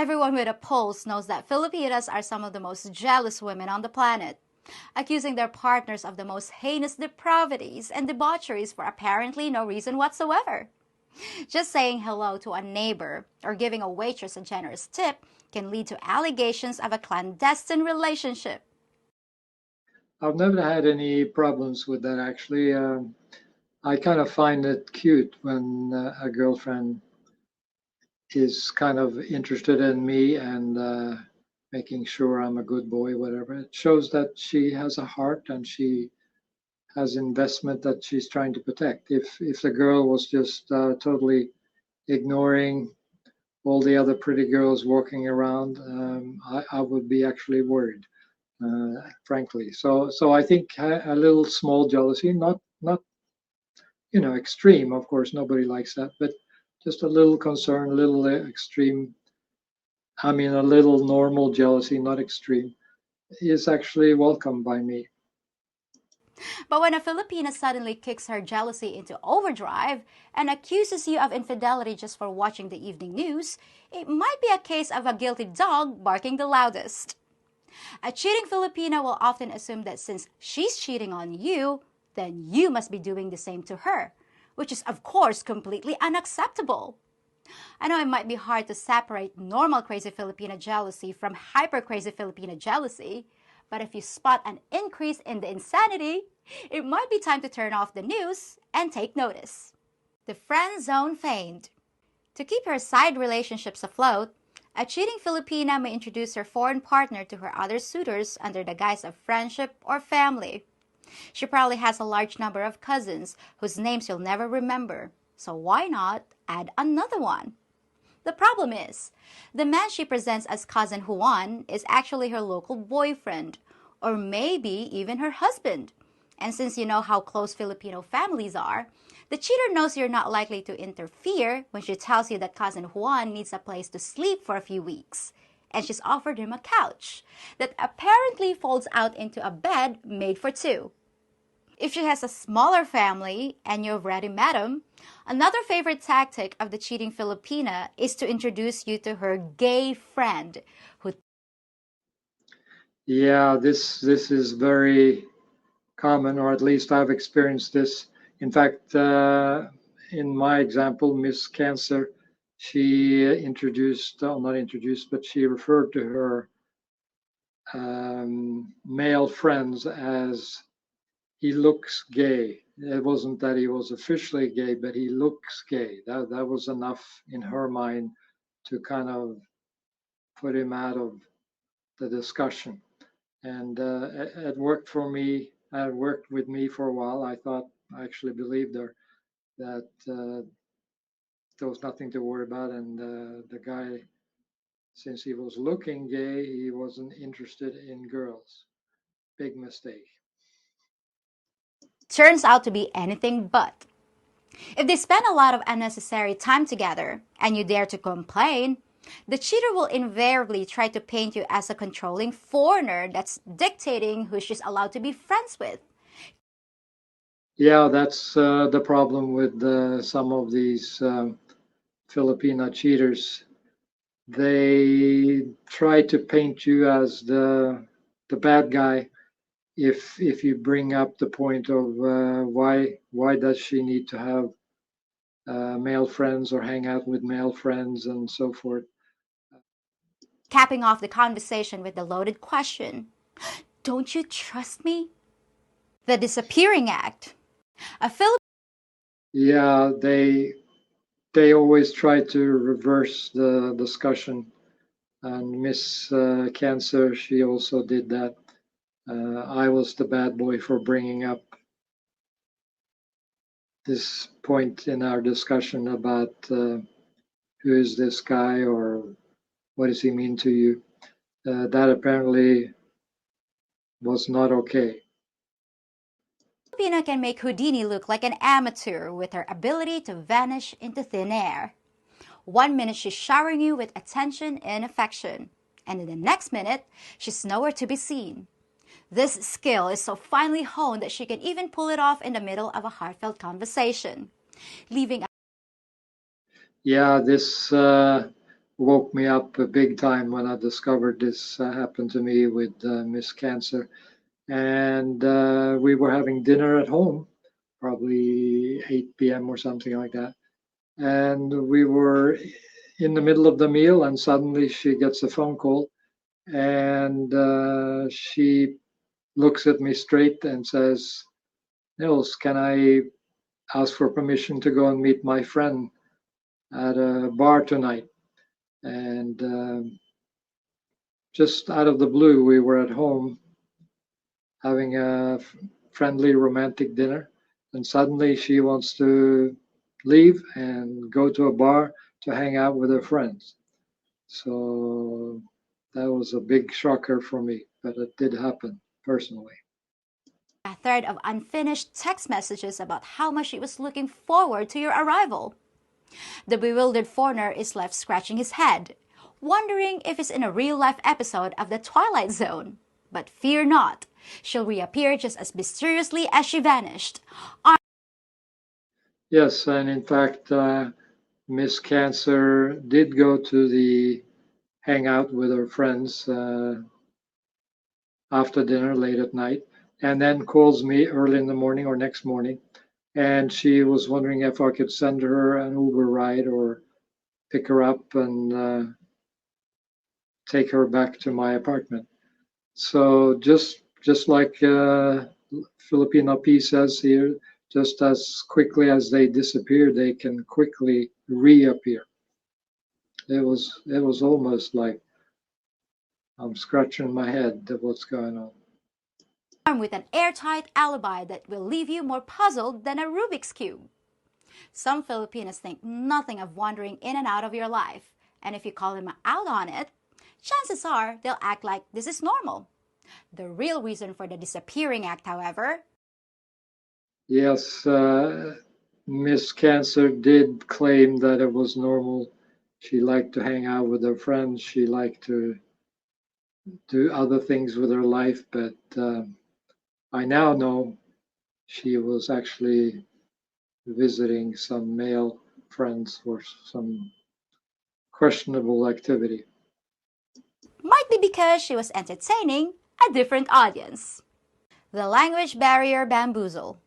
Everyone with a pulse knows that Filipinas are some of the most jealous women on the planet, accusing their partners of the most heinous depravities and debaucheries for apparently no reason whatsoever. Just saying hello to a neighbor or giving a waitress a generous tip can lead to allegations of a clandestine relationship. I've never had any problems with that actually. I kind of find it cute when a girlfriend is kind of interested in me and making sure I'm a good boy, whatever. It shows that she has a heart and she has investment that she's trying to protect. If the girl was just totally ignoring all the other pretty girls walking around, I would be actually worried, frankly. So I think a little small jealousy, not extreme. Of course, nobody likes that, but just a little concern, a little extreme. I mean, a little normal jealousy, not extreme, is actually welcomed by me. But when a Filipina suddenly kicks her jealousy into overdrive and accuses you of infidelity just for watching the evening news, it might be a case of a guilty dog barking the loudest. A cheating Filipina will often assume that since she's cheating on you, then you must be doing the same to her, which is of course completely unacceptable. I know it might be hard to separate normal crazy Filipina jealousy from hyper crazy Filipina jealousy, but if you spot an increase in the insanity, it might be time to turn off the news and take notice. The friend zone feigned. To keep her side relationships afloat, a cheating Filipina may introduce her foreign partner to her other suitors under the guise of friendship or family. She probably has a large number of cousins whose names you'll never remember, so why not add another one? The problem is, the man she presents as cousin Juan is actually her local boyfriend, or maybe even her husband. And since you know how close Filipino families are, the cheater knows you're not likely to interfere when she tells you that cousin Juan needs a place to sleep for a few weeks. And she's offered him a couch that apparently folds out into a bed made for two. If she has a smaller family and you've already met him, another favorite tactic of the cheating Filipina is to introduce you to her gay friend who Yeah, this is very common, or at least I've experienced this. In fact, in my example, Miss Cancer, she introduced, not introduced, but she referred to her male friends as he looks gay. It wasn't that he was officially gay, but he looks gay. That was enough in her mind to kind of put him out of the discussion. And it worked for me. It worked with me for a while. I actually believed her that there was nothing to worry about. And the guy, since he was looking gay, he wasn't interested in girls. Big mistake. turns out to be anything but. If they spend a lot of unnecessary time together and you dare to complain, the cheater will invariably try to paint you as a controlling foreigner that's dictating who she's allowed to be friends with. Yeah, that's the problem with some of these Filipina cheaters. They try to paint you as the bad guy if you bring up the point of why does she need to have male friends or hang out with male friends and so forth. Capping off the conversation with the loaded question, "Don't you trust me?" The disappearing act. A Filipino Yeah, they always try to reverse the discussion, and Miss Cancer, she also did that. I was the bad boy for bringing up this point in our discussion about who is this guy or what does he mean to you. That apparently was not okay. can make Houdini look like an amateur with her ability to vanish into thin air. One minute she's showering you with attention and affection, and in the next minute, she's nowhere to be seen. This skill is so finely honed that she can even pull it off in the middle of a heartfelt conversation, leaving Yeah, this woke me up big time when I discovered this happened to me with Miss Cancer. And we were having dinner at home, probably 8 p.m. or something like that. And we were in the middle of the meal, and suddenly she gets a phone call, and she looks at me straight and says, Nils, can I ask for permission to go and meet my friend at a bar tonight? And just out of the blue, we were at home having a friendly romantic dinner, and suddenly she wants to leave and go to a bar to hang out with her friends. So that was a big shocker for me, but it did happen personally. A thread of unfinished text messages about how much she was looking forward to your arrival. The bewildered foreigner is left scratching his head, wondering if he's in a real-life episode of The Twilight Zone. But fear not, she'll reappear just as mysteriously as she vanished. Yes, and in fact, Miss Cancer did go to the hangout with her friends after dinner late at night, and then calls me early in the morning or next morning. And she was wondering if I could send her an Uber ride or pick her up and take her back to my apartment. So just like Filipina P says here, just as quickly as they disappear, they can quickly reappear. It was almost like I'm scratching my head at what's going on. Armed with an airtight alibi that will leave you more puzzled than a Rubik's Cube. Some Filipinos think nothing of wandering in and out of your life, and if you call them out on it, chances are they'll act like this is normal. The real reason for the disappearing act, however, Yes, Miss Cancer did claim that it was normal. She liked to hang out with her friends. She liked to do other things with her life, but I now know she was actually visiting some male friends for some questionable activity. might be because she was entertaining a different audience. The language barrier bamboozle.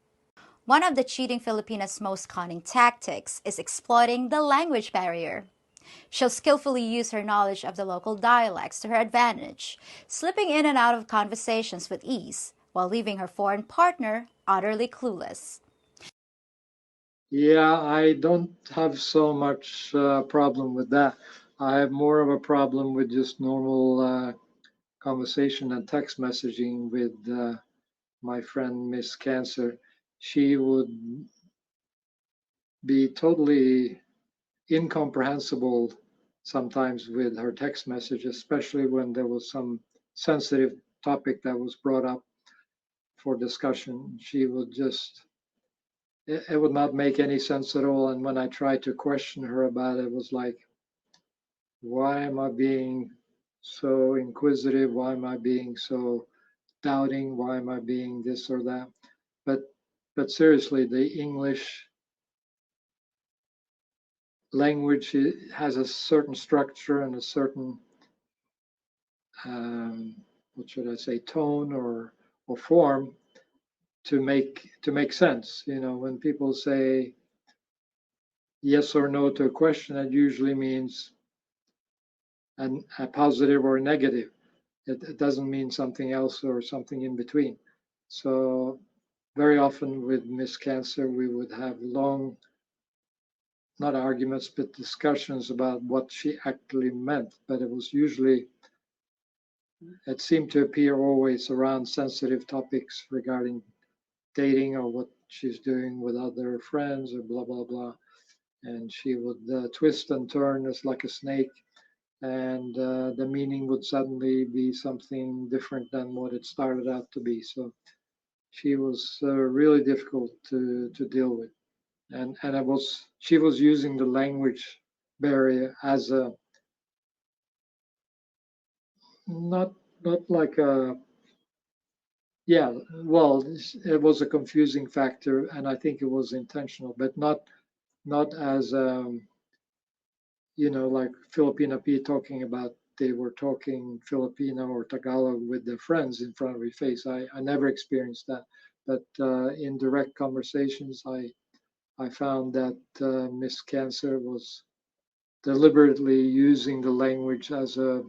One of the cheating Filipina's most cunning tactics is exploiting the language barrier. She'll skillfully use her knowledge of the local dialects to her advantage, slipping in and out of conversations with ease, while leaving her foreign partner utterly clueless. Yeah, I don't have so much problem with that. I have more of a problem with just normal conversation and text messaging with my friend Miss Cancer. She would be totally incomprehensible sometimes with her text message, especially when there was some sensitive topic that was brought up for discussion. She would just, it would not make any sense at all. And when I tried to question her about it, it was like, why am I being so inquisitive? Why am I being so doubting? Why am I being this or that? But but seriously, the English language has a certain structure and a certain what should I say, tone or form to make sense. You know, when people say yes or no to a question, it usually means a positive or a negative. It doesn't mean something else or something in between. So very often with Miss Cancer, we would have long, not arguments, but discussions about what she actually meant. But it was usually, it seemed to appear always around sensitive topics regarding dating or what she's doing with other friends or blah, blah, blah. And she would twist and turn as like a snake. And the meaning would suddenly be something different than what it started out to be. So she was really difficult to deal with. And it was, she was using the language barrier as a, not not like a, yeah, well, it was a confusing factor, and I think it was intentional, but not as like Filipina Pea talking about they were talking Filipino or Tagalog with their friends in front of your face. I never experienced that. But in direct conversations, I found that Miss Cancer was deliberately using the language as a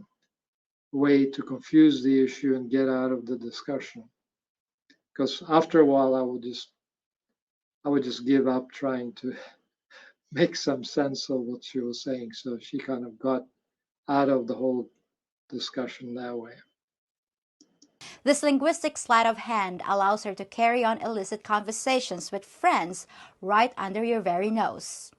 way to confuse the issue and get out of the discussion. Because after a while, I would just give up trying to make some sense of what she was saying. So she kind of got out of the whole discussion that way. This linguistic sleight of hand allows her to carry on illicit conversations with friends right under your very nose.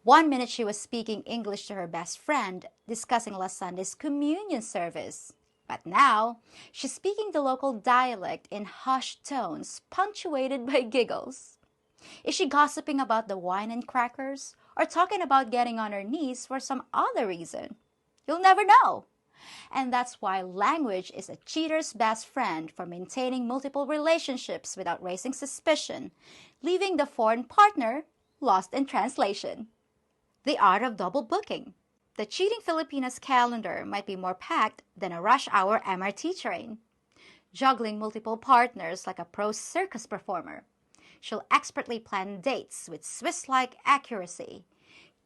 One minute she was speaking English to her best friend, discussing last Sunday's communion service. But now, she's speaking the local dialect in hushed tones, punctuated by giggles. Is she gossiping about the wine and crackers, or talking about getting on her knees for some other reason? You'll never know. And that's why language is a cheater's best friend for maintaining multiple relationships without raising suspicion, leaving the foreign partner lost in translation. The art of double booking. The cheating Filipina's calendar might be more packed than a rush hour MRT train. Juggling multiple partners like a pro circus performer, she'll expertly plan dates with Swiss-like accuracy,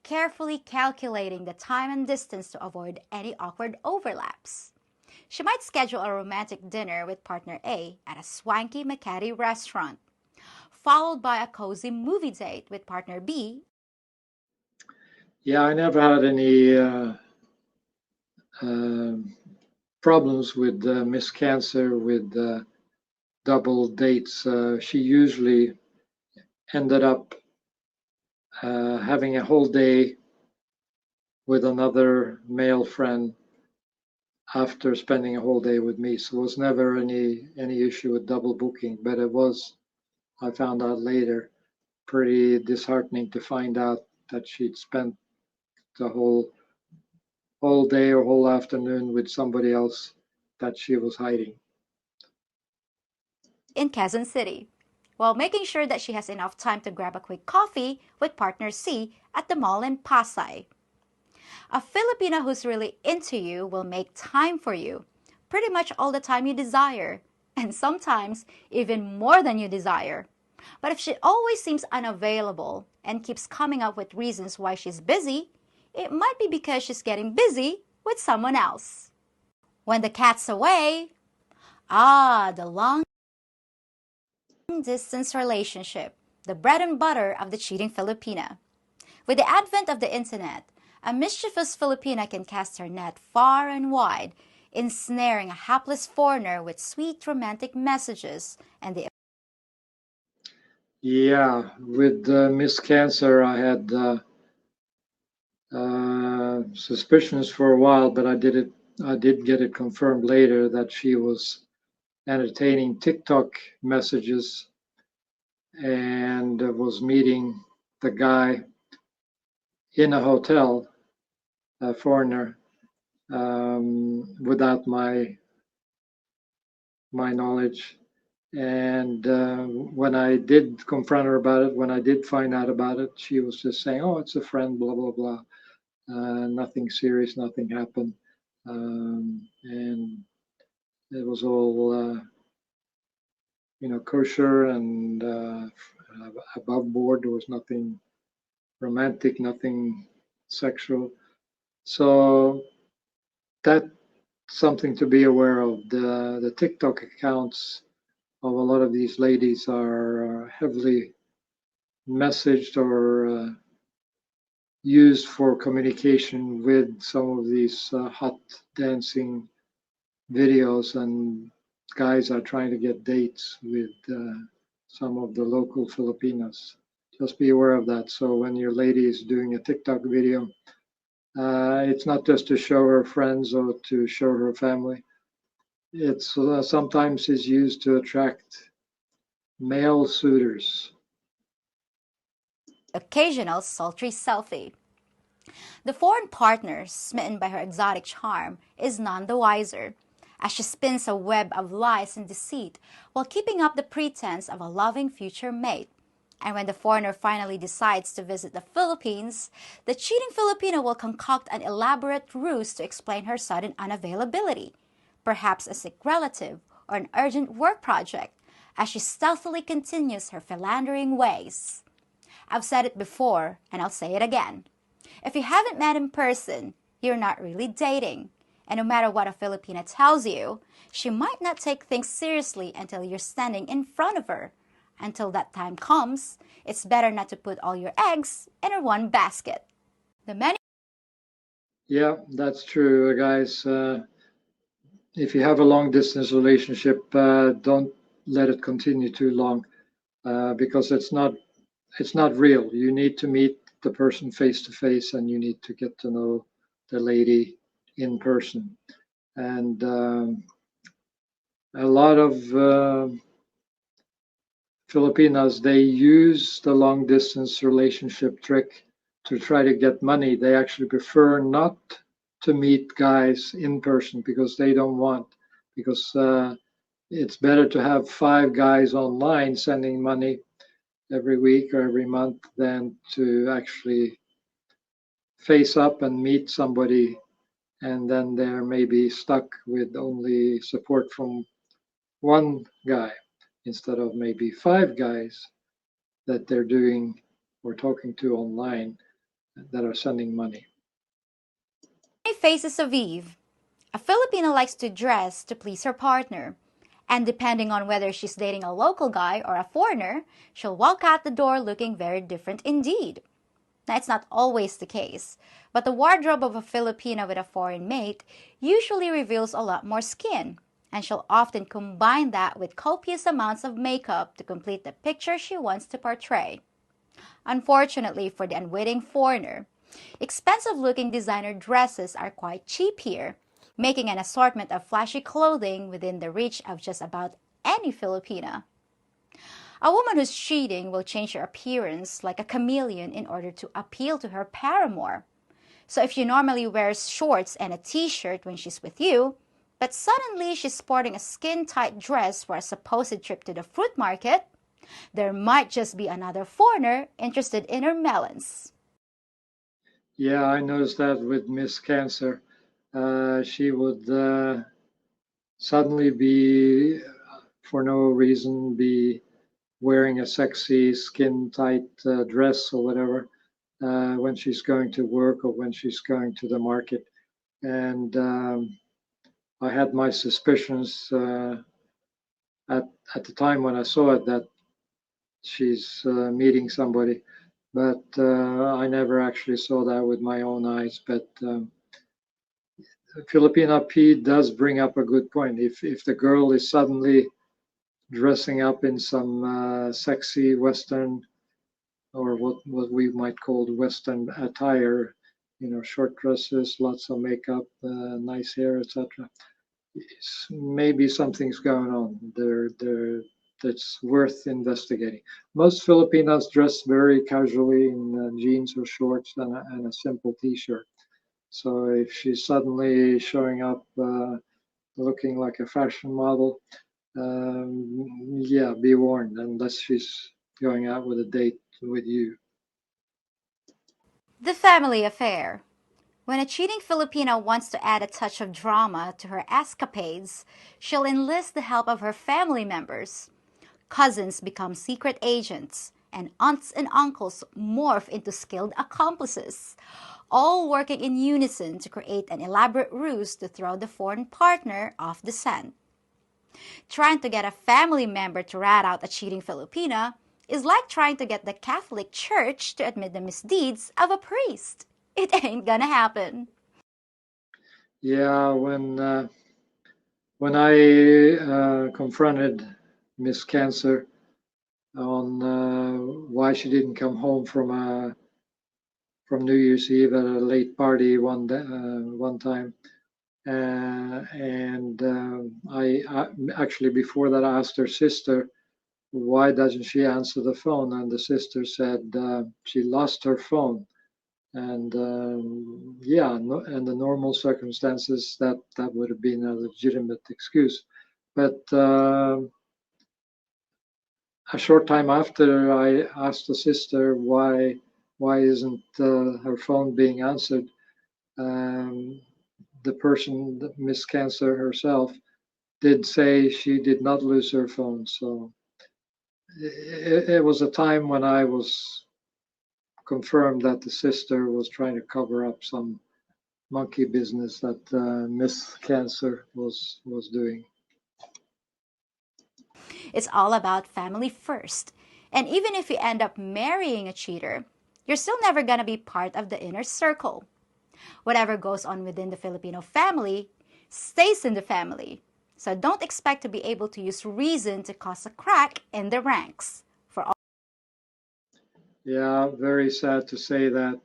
carefully calculating the time and distance to avoid any awkward overlaps. She might schedule a romantic dinner with partner A at a swanky Makati restaurant, followed by a cozy movie date with partner B. Yeah, I never had any uh, problems with Miss Cancer with double dates. She usually ended up having a whole day with another male friend after spending a whole day with me. So it was never any issue with double booking, but it was, I found out later, pretty disheartening to find out that she'd spent the whole day or whole afternoon with somebody else that she was hiding. in Quezon City, while making sure that she has enough time to grab a quick coffee with partner C at the mall in Pasay. A Filipina who's really into you will make time for you, pretty much all the time you desire, and sometimes even more than you desire. But if she always seems unavailable and keeps coming up with reasons why she's busy, it might be because she's getting busy with someone else. When the cat's away, the long distance relationship, the bread and butter of the cheating Filipina. With the advent of the internet, a mischievous Filipina can cast her net far and wide, ensnaring a hapless foreigner with sweet romantic messages and the Yeah, with Miss Cancer, I had suspicions for a while, but I did get it confirmed later that she was entertaining TikTok messages and was meeting the guy in a hotel, a foreigner, without my knowledge. And when I did confront her about it, when I did find out about it, she was just saying, "Oh, it's a friend, blah blah blah. Nothing serious, nothing happened." And it was all kosher and above board. There was nothing romantic, nothing sexual. So that's something to be aware of. The TikTok accounts of a lot of these ladies are heavily messaged or used for communication with some of these hot dancing videos, and guys are trying to get dates with some of the local Filipinos. Just be aware of that. So when your lady is doing a TikTok video, it's not just to show her friends or to show her family. It's sometimes is used to attract male suitors. occasional sultry selfie. The foreign partner, smitten by her exotic charm, is none the wiser, as she spins a web of lies and deceit while keeping up the pretense of a loving future mate. And when the foreigner finally decides to visit the Philippines, the cheating Filipino will concoct an elaborate ruse to explain her sudden unavailability, perhaps a sick relative or an urgent work project, as she stealthily continues her philandering ways. I've said it before, and I'll say it again. If you haven't met in person, you're not really dating. And no matter what a Filipina tells you, she might not take things seriously until you're standing in front of her. Until that time comes, it's better not to put all your eggs in one basket. The many Yeah, that's true, guys. If you have a long distance relationship, don't let it continue too long, because it's not real. You need to meet the person face to face, and you need to get to know the lady in person. And a lot of Filipinas, they use the long distance relationship trick to try to get money. They actually prefer not to meet guys in person because they don't want, because it's better to have 5 guys online sending money every week or every month than to actually face up and meet somebody, and then they're maybe stuck with only support from one guy instead of maybe 5 guys that they're doing or talking to online that are sending money. faces of Eve. A Filipina likes to dress to please her partner. And depending on whether she's dating a local guy or a foreigner, she'll walk out the door looking very different indeed. Now, it's not always the case, but the wardrobe of a Filipina with a foreign mate usually reveals a lot more skin, and she'll often combine that with copious amounts of makeup to complete the picture she wants to portray. Unfortunately for the unwitting foreigner, expensive-looking designer dresses are quite cheap here, making an assortment of flashy clothing within the reach of just about any Filipina. A woman who's cheating will change her appearance like a chameleon in order to appeal to her paramour. So if she normally wears shorts and a t-shirt when she's with you, but suddenly she's sporting a skin-tight dress for a supposed trip to the fruit market, there might just be another foreigner interested in her melons. Yeah, I noticed that with Miss Cancer. She would suddenly be, for no reason, be wearing a sexy skin tight dress or whatever when she's going to work or when she's going to the market. And I had my suspicions at the time when I saw it that she's meeting somebody, but I never actually saw that with my own eyes. But Filipina P does bring up a good point. If the girl is suddenly dressing up in some sexy Western, or what we might call Western attire, short dresses, lots of makeup, nice hair, etc. Maybe something's going on there that's worth investigating. Most Filipinas dress very casually in jeans or shorts and a simple T-shirt. So if she's suddenly showing up looking like a fashion model, yeah, be warned, unless she's going out with a date with you. The family affair. When a cheating Filipina wants to add a touch of drama to her escapades, she'll enlist the help of her family members. Cousins become secret agents, and aunts and uncles morph into skilled accomplices, all working in unison to create an elaborate ruse to throw the foreign partner off the scent. Trying to get a family member to rat out a cheating Filipina is like trying to get the Catholic Church to admit the misdeeds of a priest. It ain't gonna happen. Yeah, when I confronted Miss Cancer on why she didn't come home from New Year's Eve at a late party one time, and I actually before that I asked her sister why doesn't she answer the phone, and the sister said she lost her phone. And yeah, no, and the normal circumstances that would have been a legitimate excuse, but a short time after, I asked the sister why isn't her phone being answered. Um, the person, Miss Cancer herself, did say she did not lose her phone. So it was a time when I was confirmed that the sister was trying to cover up some monkey business that Miss Cancer was doing. It's all about family first. And even if you end up marrying a cheater, you're still never going to be part of the inner circle. Whatever goes on within the Filipino family stays in the family. So don't expect to be able to use reason to cause a crack in the ranks. For all Yeah, very sad to say that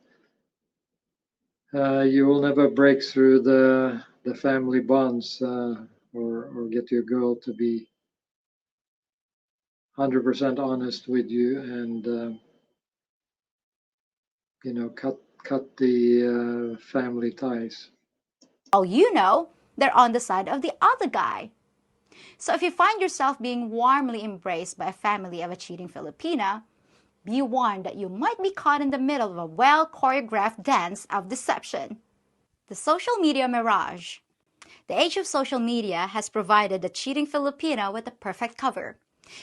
you will never break through the family bonds or get your girl to be 100% honest with you and cut the family ties. you know, they're on the side of the other guy. So if you find yourself being warmly embraced by a family of a cheating Filipina, be warned that you might be caught in the middle of a well choreographed dance of deception. The social media mirage. The age of social media has provided the cheating Filipina with the perfect cover.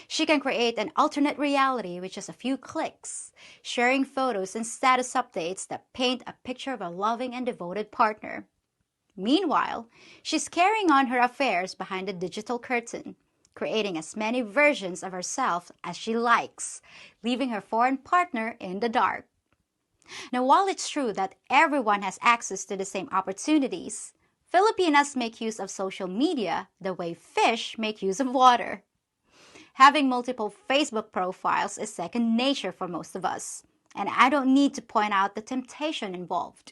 She can create an alternate reality with just a few clicks, sharing photos and status updates that paint a picture of a loving and devoted partner. Meanwhile, she's carrying on her affairs behind the digital curtain, creating as many versions of herself as she likes, leaving her foreign partner in the dark. Now, while it's true that everyone has access to the same opportunities, Filipinas make use of social media the way fish make use of water. Having multiple Facebook profiles is second nature for most of us, and I don't need to point out the temptation involved.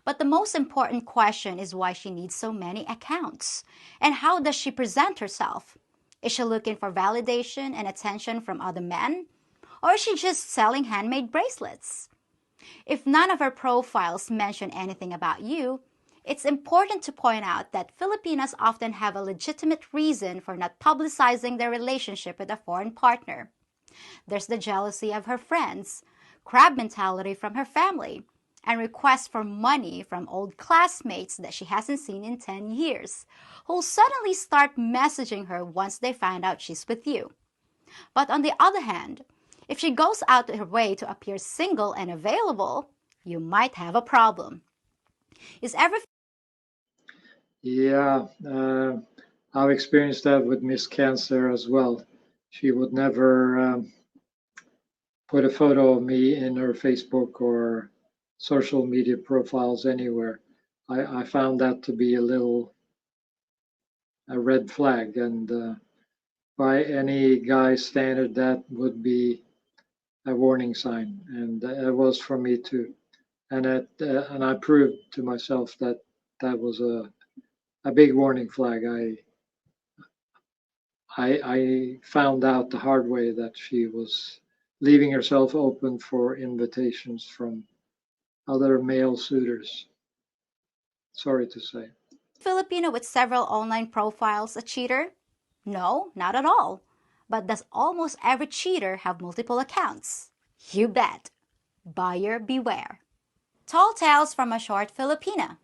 But the most important question is why she needs so many accounts, and how does she present herself? Is she looking for validation and attention from other men, or is she just selling handmade bracelets? If none of her profiles mention anything about you, it's important to point out that Filipinas often have a legitimate reason for not publicizing their relationship with a foreign partner. There's the jealousy of her friends, crab mentality from her family, and requests for money from old classmates that she hasn't seen in 10 years, who'll suddenly start messaging her once they find out she's with you. But on the other hand, if she goes out of her way to appear single and available, you might have a problem. Is every Yeah, I've experienced that with Miss Cancer as well. She would never put a photo of me in her Facebook or social media profiles anywhere. I found that to be a red flag, and by any guy's standard, that would be a warning sign, and it was for me too. And I proved to myself that that was a big warning flag. I found out the hard way that she was leaving herself open for invitations from other male suitors. Sorry to say. Filipino with several online profiles a cheater? No, not at all. But does almost every cheater have multiple accounts? You bet. Buyer beware. Tall tales from a short Filipina.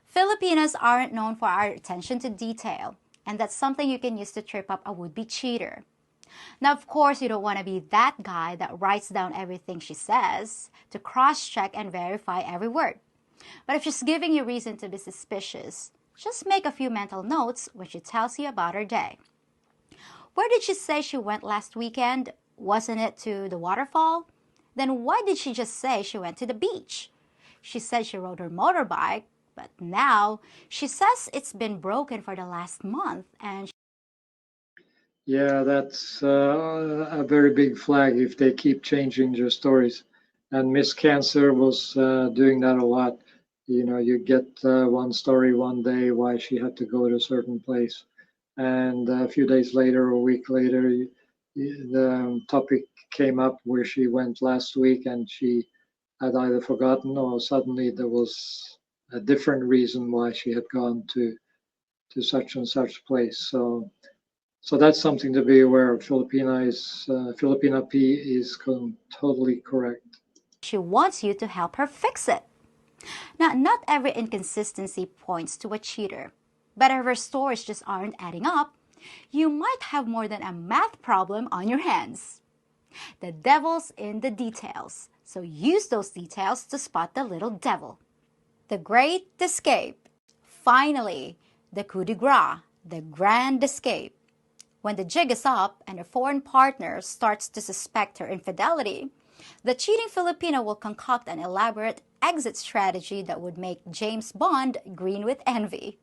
Filipinos aren't known for our attention to detail, and that's something you can use to trip up a would-be cheater. Now, of course, you don't want to be that guy that writes down everything she says to cross-check and verify every word. But if she's giving you reason to be suspicious, just make a few mental notes when she tells you about her day. Where did she say she went last weekend? Wasn't it to the waterfall? Then why did she just say she went to the beach? She said she rode her motorbike, but now she says it's been broken for the last month and Yeah, that's a very big flag if they keep changing their stories. And Miss Cancer was doing that a lot. You know, you get one story one day why she had to go to a certain place, and a few days later, a week later, the topic came up where she went last week, and she had either forgotten or suddenly there was a different reason why she had gone to such and such place. So that's something to be aware of. Filipina P is totally correct. She wants you to help her fix it. Now, not every inconsistency points to a cheater, but if her stories just aren't adding up, you might have more than a math problem on your hands. The devil's in the details, so use those details to spot the little devil. The Great Escape. Finally, the coup de grace, the grand escape. When the jig is up and her foreign partner starts to suspect her infidelity, the cheating Filipino will concoct an elaborate exit strategy that would make James Bond green with envy.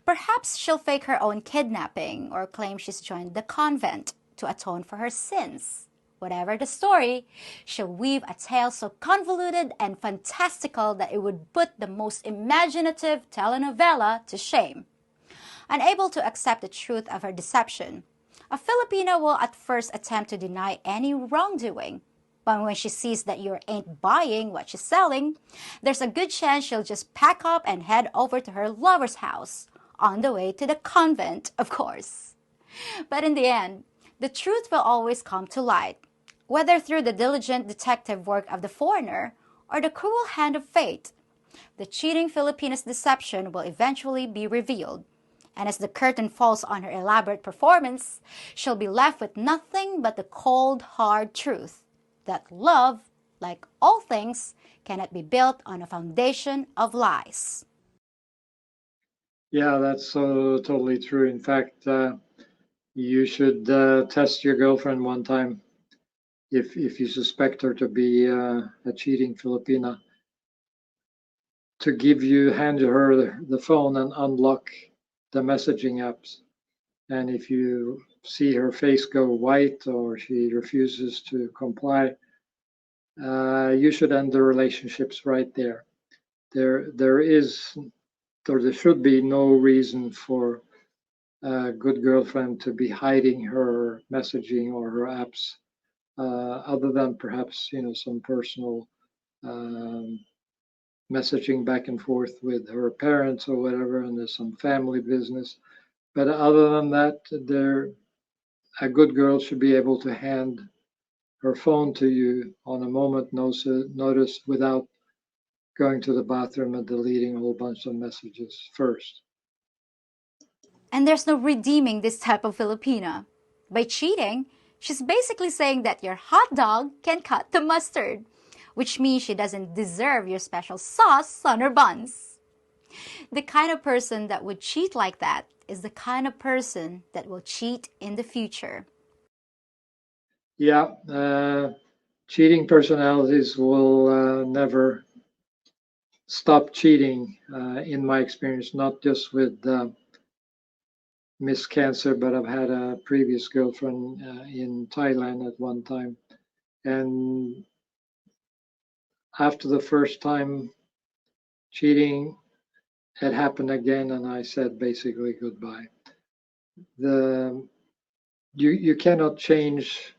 Perhaps she'll fake her own kidnapping or claim she's joined the convent to atone for her sins. Whatever the story, she'll weave a tale so convoluted and fantastical that it would put the most imaginative telenovela to shame. Unable to accept the truth of her deception, a Filipino will at first attempt to deny any wrongdoing. But when she sees that you ain't buying what she's selling, there's a good chance she'll just pack up and head over to her lover's house, on the way to the convent, of course. But in the end, the truth will always come to light, whether through the diligent detective work of the foreigner or the cruel hand of fate. The cheating Filipina's deception will eventually be revealed, and as the curtain falls on her elaborate performance, she'll be left with nothing but the cold, hard truth that love, like all things, cannot be built on a foundation of lies. Yeah, that's so totally true. In fact, you should test your girlfriend one time if you suspect her to be a cheating Filipina, to hand her the phone and unlock the messaging apps. And if you see her face go white or she refuses to comply, you should end the relationships right there. There should be no reason for a good girlfriend to be hiding her messaging or her apps, other than perhaps some personal um, messaging back and forth with her parents or whatever, and there's some family business. But other than that, a good girl should be able to hand her phone to you on a notice without going to the bathroom and deleting a whole bunch of messages first. And there's no redeeming this type of Filipina. By cheating, she's basically saying that your hot dog can cut the mustard, which means she doesn't deserve your special sauce on her buns. The kind of person that would cheat like that is the kind of person that will cheat in the future. Yeah, cheating personalities will never stop cheating, in my experience, not just with Miss Cancer, but I've had a previous girlfriend in Thailand at one time. And after the first time cheating, it happened again, and I said basically goodbye. The you cannot change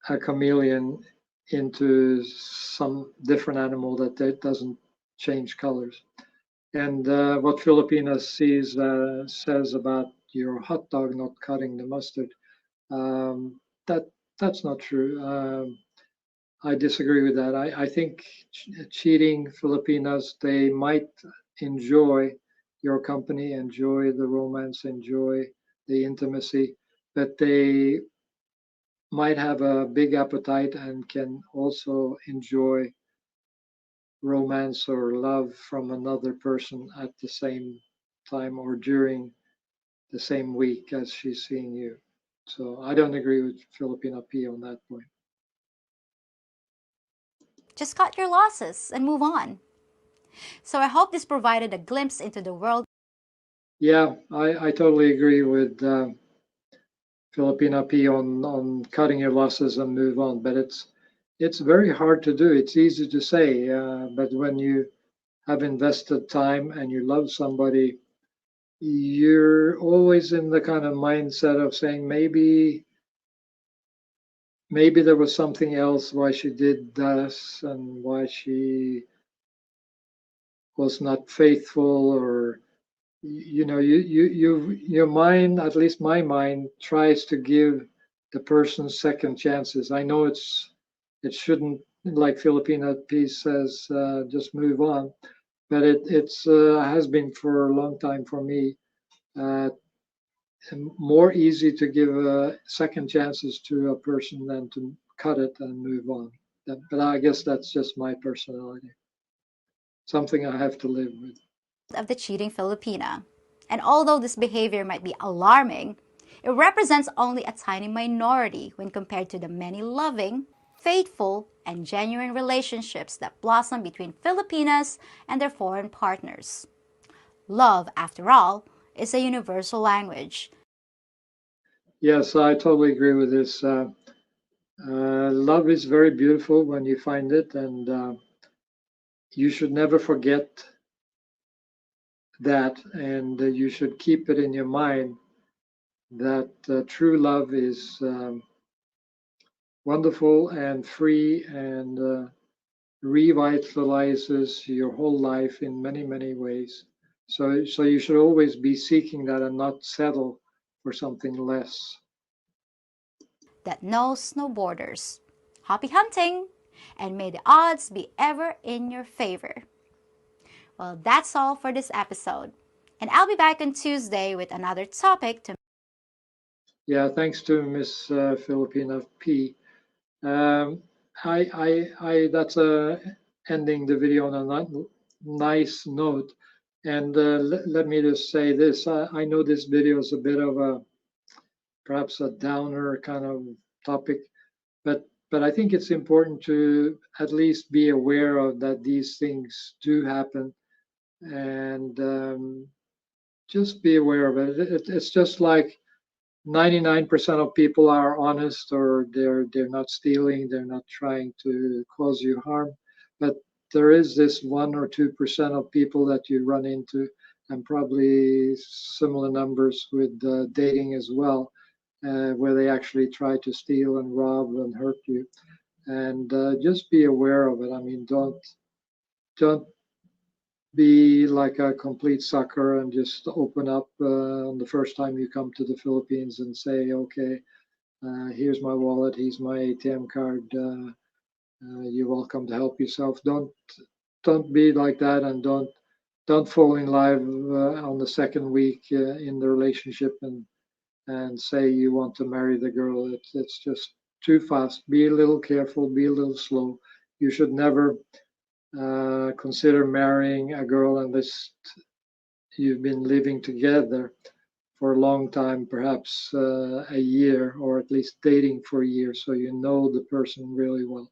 a chameleon into some different animal that doesn't change colors. And what Filipina says about your hot dog not cutting the mustard, um, that that's not true. I disagree with that. I think cheating Filipinas, they might enjoy your company, enjoy the romance, enjoy the intimacy, but they might have a big appetite and can also enjoy romance or love from another person at the same time or during the same week as she's seeing you. So I don't agree with Filipina P on that point. Just cut your losses and move on. So I hope this provided a glimpse into the world. Yeah, I totally agree with Filipina P on cutting your losses and move on, but it's very hard to do. It's easy to say, but when you have invested time and you love somebody, you're always in the kind of mindset of saying maybe there was something else why she did this and why she was not faithful, or your mind, at least my mind, tries to give the person second chances. I know it shouldn't, like Filipina Pea says, just move on, but it's has been for a long time for me. Uh, More easy to give second chances to a person than to cut it and move on. But I guess that's just my personality, something I have to live with. Of the cheating Filipina. And although this behavior might be alarming, it represents only a tiny minority when compared to the many loving, faithful, and genuine relationships that blossom between Filipinas and their foreign partners. Love, after all, is a universal language. Yes, I totally agree with this. Love is very beautiful when you find it, and you should never forget that, and you should keep it in your mind that true love is wonderful and free and revitalizes your whole life in many, many ways. So you should always be seeking that and not settle for something less. That knows no borders. Happy hunting! And may the odds be ever in your favor. Well, that's all for this episode. And I'll be back on Tuesday with another topic to. Yeah, thanks to Miss Filipina P. Um, that's ending the video on a nice note. And let me just say this. I know this video is a bit of a perhaps a downer kind of topic, but I think it's important to at least be aware of that these things do happen, and just be aware of it. It's just like 99% of people are honest, or they're not stealing, they're not trying to cause you harm, but there is this 1 or 2% of people that you run into, and probably similar numbers with dating as well, where they actually try to steal and rob and hurt you, and just be aware of it. I mean, don't be like a complete sucker and just open up on the first time you come to the Philippines and say, okay, here's my wallet, here's my ATM card. You're welcome to help yourself. Don't be like that, and don't fall in love on the second week in the relationship and say you want to marry the girl. It's just too fast. Be a little careful. Be a little slow. You should never consider marrying a girl unless you've been living together for a long time, perhaps a year, or at least dating for a year, so you know the person really well.